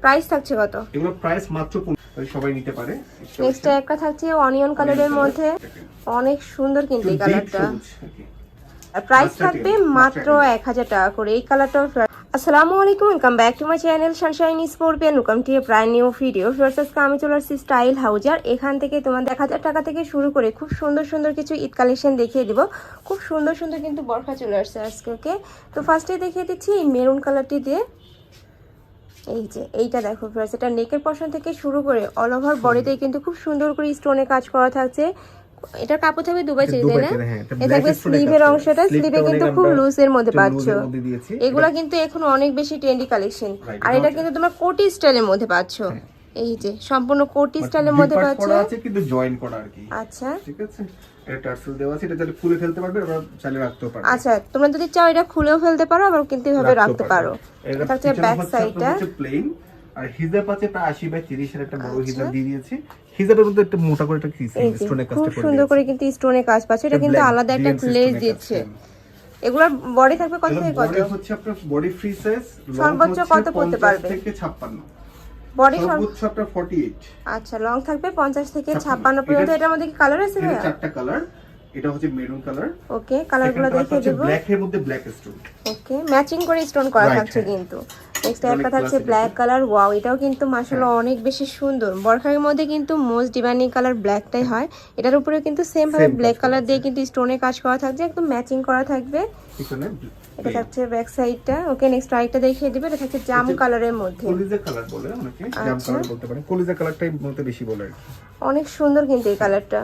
Price থাকছে কত? এগুলো প্রাইস মাত্র সবাই নিতে পারে। নেক্সট একটা থাকছে অনিয়ন কালারের মধ্যে, অনেক সুন্দর কিন্তু এই কালারটা। প্রাইস থাকবে মাত্র 1000 টাকা করে এই কালারটাও। আসসালামু আলাইকুম, welcome back to my channel Sunshine scorpion, welcome to A brand new video. আজকে আমি চলে আসছি স্টাইল হাউজ, আর এখান থেকে তোমার 1000 টাকা থেকে শুরু করে খুব সুন্দর সুন্দর কিছু ঈদ কালেকশন দেখিয়ে দিব। খুব সুন্দর সুন্দর কিন্তু বরখা চলে আসছে আজকে। ওকে, তো ফার্স্টে দেখিয়ে দিচ্ছি এই মেরুন কালারটি দিয়ে। এই যে এইটা দেখো ফ্রেন্ডস, এটা নেকের পশন থেকে শুরু করে অল ওভার বডিতে কিন্তু খুব সুন্দর করে স্টোনে কাজ করা থাকছে। এটার কাপড় থাকবে দুবাই চেরি, তাই না? এটা থাকবে স্লিভের অংশটা, স্লিভে কিন্তু খুব লুজ এর মধ্যে পাচ্ছ। এগুলা কিন্তু এখন অনেক বেশি ট্রেন্ডি কালেকশন, আর এটা কিন্তু তোমরা কোটি স্টাইলের মধ্যে পাচ্ছ। এই যে সম্পূর্ণ কোটি স্টাইলের মধ্যে পাচ্ছ, আছে কিন্তু জয়েন করা আর কি। আচ্ছা ঠিক আছে, এটা টার্সেল দেওয়া আছে, এটা চাইলে খুলে ফেলতে পারবে, আবার চাইলে রাখতেও পারবে। আচ্ছা, তোমরা যদি চাও এটা খুলেও ফেলতে পারো, আবার কিন্তু এভাবে রাখতে পারো। এটা হচ্ছে ব্যাক সাইডটা, প্লেন। আর হিজাব আছে প্রায় 80/30 এর একটা বড় হিজাব দিয়ে দিয়েছি। হিজাবের মধ্যে একটা মোটা করে একটা স্টোনে কাজ করে, খুব সুন্দর করে কিন্তু স্টোনে কাজ পাচ্ছ। এটা কিন্তু আলাদা একটা গ্লেজ দিচ্ছে। এগুলোর বডি থাকবে কত থেকে কত? বডি হচ্ছে আপনার বডি ফ্রি সাইজ, সর্বোচ্চ কত পড়তে পারবে? 50 থেকে 56। বডি সর্বোচ্চ আপনার 48। আচ্ছা, লং থাকবে 50 থেকে 56 পর্যন্ত। এটার মধ্যে কি কালার আছে ভাই? চারটা কালার। এটা হচ্ছে মেরুন কালার। ওকে, কালারগুলো দেখিয়ে দেব। ব্ল্যাক এর মধ্যে ব্ল্যাক স্টোন। ওকে, ম্যাচিং করে স্টোন করা থাকছে কিন্তু। নেক্সট একটা থাকছে ব্ল্যাক কালার। ওয়াও, এটাও কিন্তু মাশাআল্লাহ অনেক বেশি সুন্দর। বরখার মধ্যে কিন্তু মোস্ট ডিমান্ডিং কালার ব্ল্যাকটাই হয়। এটার উপরে কিন্তু সেম ভাবে ব্ল্যাক কালার দিয়ে কিন্তু স্টোনে কাজ করা থাকছে, একদম ম্যাচিং করা থাকবে। এটা থাকছে ব্যাক সাইডটা। ওকে, নেক্সট আরেকটা দেখিয়ে দিবে। এটা থাকছে জাম কালারের মধ্যে, কলিজা কালার বলে অনেকে, জাম কালার বলতে পারে, কলিজা কালারটাই বলতে বেশি বলে আর কি। অনেক সুন্দর কিন্তু এই কালারটা।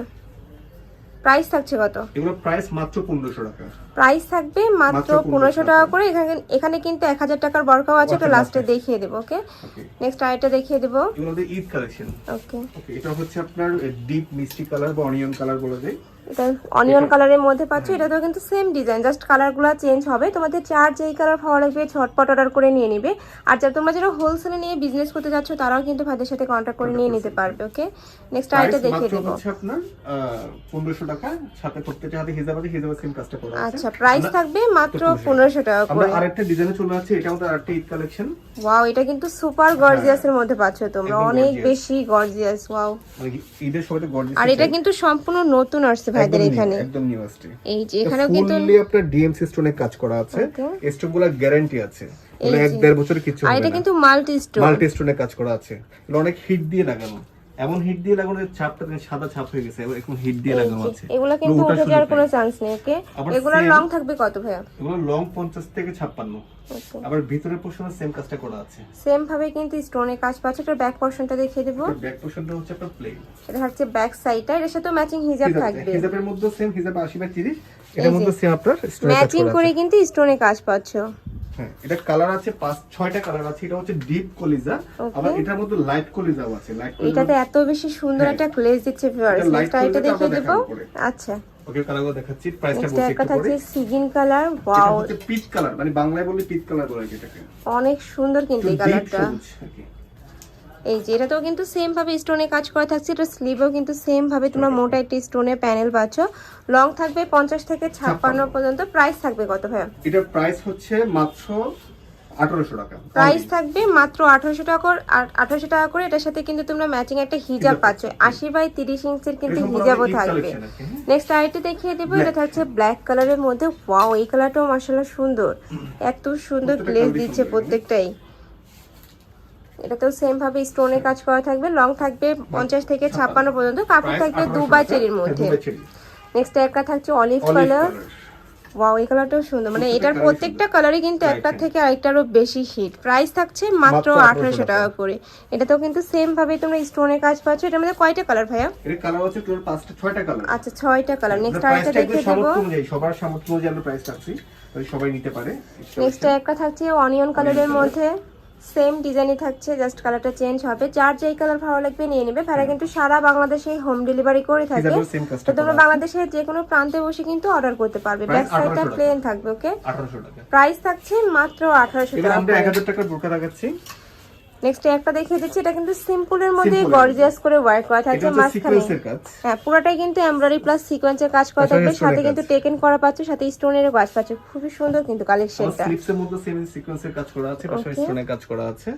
প্রাইস থাকছে কত? এগুলো প্রাইস মাত্র 1500 টাকা। প্রাইস থাকবে মাত্র 1500 টাকা করে। এখানে কিন্তু 1000 টাকার বরকাও আছে, এটা লাস্টে দেখিয়ে দেব। ওকে, নেক্সট আইটা দেখিয়ে দেব। এগুলো ঈদ কালেকশন। ওকে, এটা হচ্ছে আপনার ডিপ মিষ্টি কালার বা অনিয়ন কালার বলে দেয়। এটা অনিয়ন কালারের মধ্যে পাচ্ছ। এটাতেও কিন্তু সেম ডিজাইন, জাস্ট কালারগুলো চেঞ্জ হবে। তোমাদের চার যেই কালার ভালো লাগবে ঝটপট অর্ডার করে নিয়ে নিবে। আর যারা তোমরা যারা হোলসেলে নিয়ে বিজনেস করতে যাচ্ছ, তারাও কিন্তু ভাইদের সাথে কন্ট্যাক্ট করে নিয়ে নিতে পারবে। ওকে, নেক্সট আইটা দেখিয়ে দেব। হচ্ছে আপনার 1500 টাকা, সাথে প্রত্যেকটা হাতে হিজাব আছে, হিজাবের সেম কাজটা করা আছে। আচ্ছা, প্রাইস থাকবে মাত্র 1500 টাকা করে। আমরা আরেকটা ডিজাইনে চলে যাচ্ছে, এটা আমাদের আরেকটা ঈদ কালেকশন। ওয়াও, এটা কিন্তু সুপার গর্জিয়াস এর মধ্যে পাচ্ছ তোমরা, অনেক বেশি গর্জিয়াস। ওয়াও, মানে ঈদের সময়তে গর্জিয়াস। আর এটা কিন্তু সম্পূর্ণ নতুন আসছে ভাইদের এখানে, একদম নিউ আসছে। এই যে এখানেও কিন্তু ফুললি আপনার ডিএমসি স্টোনে কাজ করা আছে। স্টোনগুলো গ্যারান্টি আছে, মানে 1-1.5 বছরের কিছু হবে না। আর এটা কিন্তু মাল্টি স্টোনে কাজ করা আছে। এটা অনেক হিট দিয়ে লাগানো, এমন হিট দিয়ে লাগানো যে ছাপটা সাদা ছাপ হয়ে গেছে, এখন হিট দিয়ে লাগানো আছে। এগুলা কিন্তু উঠে যাওয়ার কোনো চান্স নেই। ওকে, এগুলোর লং থাকবে কত ভাইয়া? এগুলো লং 50 থেকে 56। আবার ভিতরের পোরশনে সেম কাজটা করা আছে, সেম ভাবে কিন্তু স্টোনে কাজ পাচ্ছে। এটা ব্যাক পোরশনটা দেখিয়ে দেব। ব্যাক পোরশনটা হচ্ছে আপনার প্লেন। এটা হচ্ছে ব্যাক সাইডটা, এর সাথে ম্যাচিং হিজাব থাকবে। হিজাবের মধ্যে সেম হিজাব 80/30, এর মধ্যে সেম আপনার স্টোনে কাজ করা আছে। ম্যাচিং করে কিন্তু স্টোনে কাজ পাচ্ছো। হ্যাঁ, এটা কালার আছে 5-6টা কালার আছে। এটা হচ্ছে ডিপ কলিজা, আবার এটার মধ্যে লাইট কলিজাও আছে। লাইট কলিজা এটাতে এত বেশি সুন্দর একটা গ্লেজ দিচ্ছে ভিউয়ার্স। নেক্সট আইটা দেখিয়ে দেব। আচ্ছা, ওকে, কালারগুলো দেখাচ্ছি। প্রাইসটা বলছি একটা একটু থাকছে পরে। সিগিন কালার। ওয়াও, এটা হচ্ছে পিচ কালার, মানে বাংলায় বললে পিচ কালার বলে এটাকে। অনেক সুন্দর কিন্তু এই কালারটা। ওকে, এই যে এটাতেও কিন্তু সেম ভাবে স্টোনে কাজ করা থাকছে। এটা স্লিভেও কিন্তু সেম ভাবে তোমরা মোটা একটা স্টোনের প্যানেল পাচ্ছ। লং থাকবে 50 থেকে 56 পর্যন্ত। প্রাইস থাকবে কত ভাইয়া? এটার প্রাইস হচ্ছে মাত্র 1800 টাকা। প্রাইস থাকবে মাত্র 1800 টাকা। 1800 টাকা করে। এটার সাথে কিন্তু তোমরা ম্যাচিং একটা হিজাব পাচ্ছ, 80/30 ইঞ্চির কিন্তু হিজাবও থাকবে। নেক্সট আইটি দেখিয়ে দেব। এটা থাকছে ব্ল্যাক কালারের মধ্যে। ওয়াও, এই কালারটাও মাশাআল্লাহ সুন্দর, এত সুন্দর গ্লেজ দিচ্ছে প্রত্যেকটাই। এটাতেও সেম ভাবে স্টোনে কাজ করা থাকবে। লং থাকবে 50 থেকে 56 পর্যন্ত। কাপড় থাকবে দুবাই চেরির মধ্যে। নেক্সট একটা থাকছে অলিভ কালার। ওয়াও, এই কালারটাও সুন্দর, মানে এটার প্রত্যেকটা কালারই কিন্তু একটা থেকে আরেকটারও বেশি হিট। প্রাইস থাকছে মাত্র 1800 টাকা করে। এটাতেও কিন্তু সেম ভাবে তোমরা স্টোনে কাজ পাচ্ছ। এটার মধ্যে কয়টা কালার ভাইয়া? এর কালার আছে টোটাল 5-6টা কালার। আচ্ছা, 6টা কালার। নেক্সট আরেকটা দেখিয়ে দেব। সবার সামর্থ্য অনুযায়ী আমরা প্রাইস রাখছি, সবাই নিতে পারে। নেক্সট একটা থাকছে অনিয়ন কালারের মধ্যে, সেম ডিজাইনই থাকছে, জাস্ট কালারটা চেঞ্জ হবে। যার যেই কালার ভালো লাগবে নিয়ে নেবে। ভাড়া কিন্তু সারা বাংলাদেশে হোম ডেলিভারি করে থাকে, তো তোমরা বাংলাদেশের যে কোনো প্রান্তে বসে কিন্তু অর্ডার করতে পারবে। ব্যাক সাইডটা প্লেন থাকবে। ওকে, 1800 টাকা। প্রাইস থাকছে মাত্র 1800 টাকা। আমরা 1000 টাকার বোরকা দেখাচ্ছি। নেক্সট একটা দেখিয়ে দিচ্ছি। এটা কিন্তু সিম্পলের মধ্যে গর্জিয়াস করে ওয়ার্ক করা থাকছে মাঝখানে। হ্যাঁ, পুরোটাই কিন্তু এমব্রয়ডারি প্লাস সিকোয়েন্সের কাজ করা থাকবে, সাথে কিন্তু টেকেন করা পাচ্ছ, সাথে স্টোনের কাজ পাচ্ছ। খুবই সুন্দর কিন্তু কালেকশনটা। স্লিপসের মধ্যে সেম সিকোয়েন্সের কাজ করা আছে, পাশে স্টোনের কাজ করা আছে।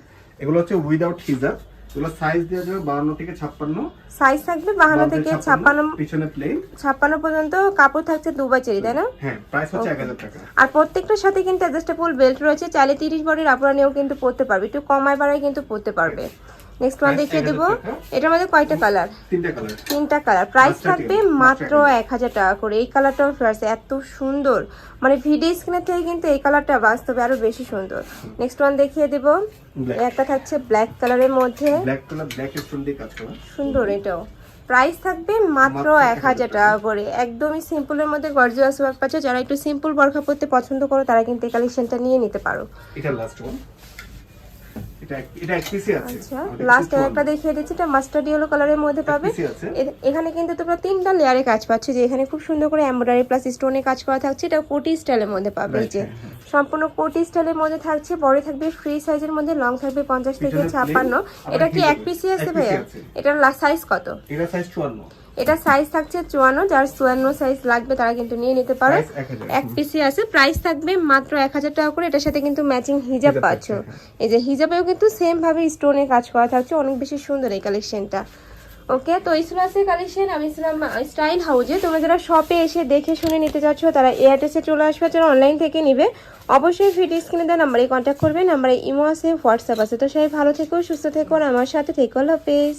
এগুলো হচ্ছে উইদাউট হিজাব, এগুলো সাইজ দেওয়া যাবে 52 থেকে 56, সাইজ থাকবে 52 থেকে 56, পিছনে প্লেন 56 পর্যন্ত, কাপড় থাকছে দুবাই চেরি, তাই না? হ্যাঁ, প্রাইস হচ্ছে 1000 টাকা। আর প্রত্যেকটার সাথে কিন্তু অ্যাডজাস্টেবল বেল্ট রয়েছে, চাইলে 30 বডির আপনারা নিয়েও কিন্তু পরতে পারবে, একটু কমায় বাড়ায় কিন্তু পরতে পারবে। নেক্সট ওয়ান দেখিয়ে দেবো, এটার মধ্যে কয়টা কালার? তিনটা কালার। প্রাইস থাকবে মাত্র 1000 টাকা করে। এই কালারটাও ফ্রেশ, এত সুন্দর, মানে ভিডিও স্ক্রিনের থেকে কিন্তু এই কালারটা বাস্তবে আরো বেশি সুন্দর। নেক্সট ওয়ান দেখিয়ে দেবো, একটা থাকছে ব্ল্যাক কালারের মধ্যে, ব্ল্যাক কালার, ব্ল্যাক স্টোন দিয়ে কাজ করা, সুন্দর এটাও। প্রাইস থাকবে মাত্র 1000 টাকা করে, একদমই সিম্পলের মধ্যে গর্জিয়াস ওয়ার্ক পাচ্ছে। যারা একটু সিম্পল বরখা পরতে পছন্দ করো তারা কিন্তু এই কালেকশনটা নিয়ে নিতে পারো। এটা লাস্ট ওয়ান, এটা এক পিসি আছে। আচ্ছা, লাস্ট একটা দেখিয়ে দিচ্ছি, এটা মাস্টার্ড ইয়েলো কালারের মধ্যে পাবে। এখানে কিন্তু তোমরা 3টা লেয়ারে কাজ পাচ্ছ, যে এখানে খুব সুন্দর করে এমব্রয়ডারি প্লাস স্টোনে কাজ করা থাকছে। এটা কোটি স্টাইলের মধ্যে পাবে, এই যে সম্পূর্ণ কোটি স্টাইলের মধ্যে থাকছে। বড় থাকবে ফ্রি সাইজের মধ্যে, লং থাকবে 50 থেকে 56। এটা কি এক পিসি আছে ভাইয়া? এটার সাইজ কত? এটা সাইজ 54, এটা সাইজ থাকছে 54, যার 54 সাইজ লাগবে তারা কিন্তু নিয়ে নিতে পারো। এক পিসি আছে, প্রাইস থাকবে মাত্র 1000 টাকা করে। এটার সাথে কিন্তু ম্যাচিং হিজাব পাচ্ছ, এই যে হিজাবেও কিন্তু সেম ভাবে স্টোনে কাজ করা থাকছে, অনেক বেশি সুন্দর এই কালেকশনটা। ওকে, তো এই ছিল আছে কালেকশন। আমি ছিলাম স্টাইল হাউজে। তোমরা যারা শপে এসে দেখে শুনে নিতে চাচ্ছ তারা এই অ্যাড্রেসে চলে আসবে, যারা অনলাইন থেকে নিবে অবশ্যই ভিডিও স্ক্রিনে দেওয়া নাম্বারে কন্ট্যাক্ট করবে। নাম্বারে ইমো আছে, হোয়াটসঅ্যাপ আছে। তো সবাই ভালো থেকো, সুস্থ থেকো, আর আমার সাথে থেকো। আল্লাহ হাফেজ।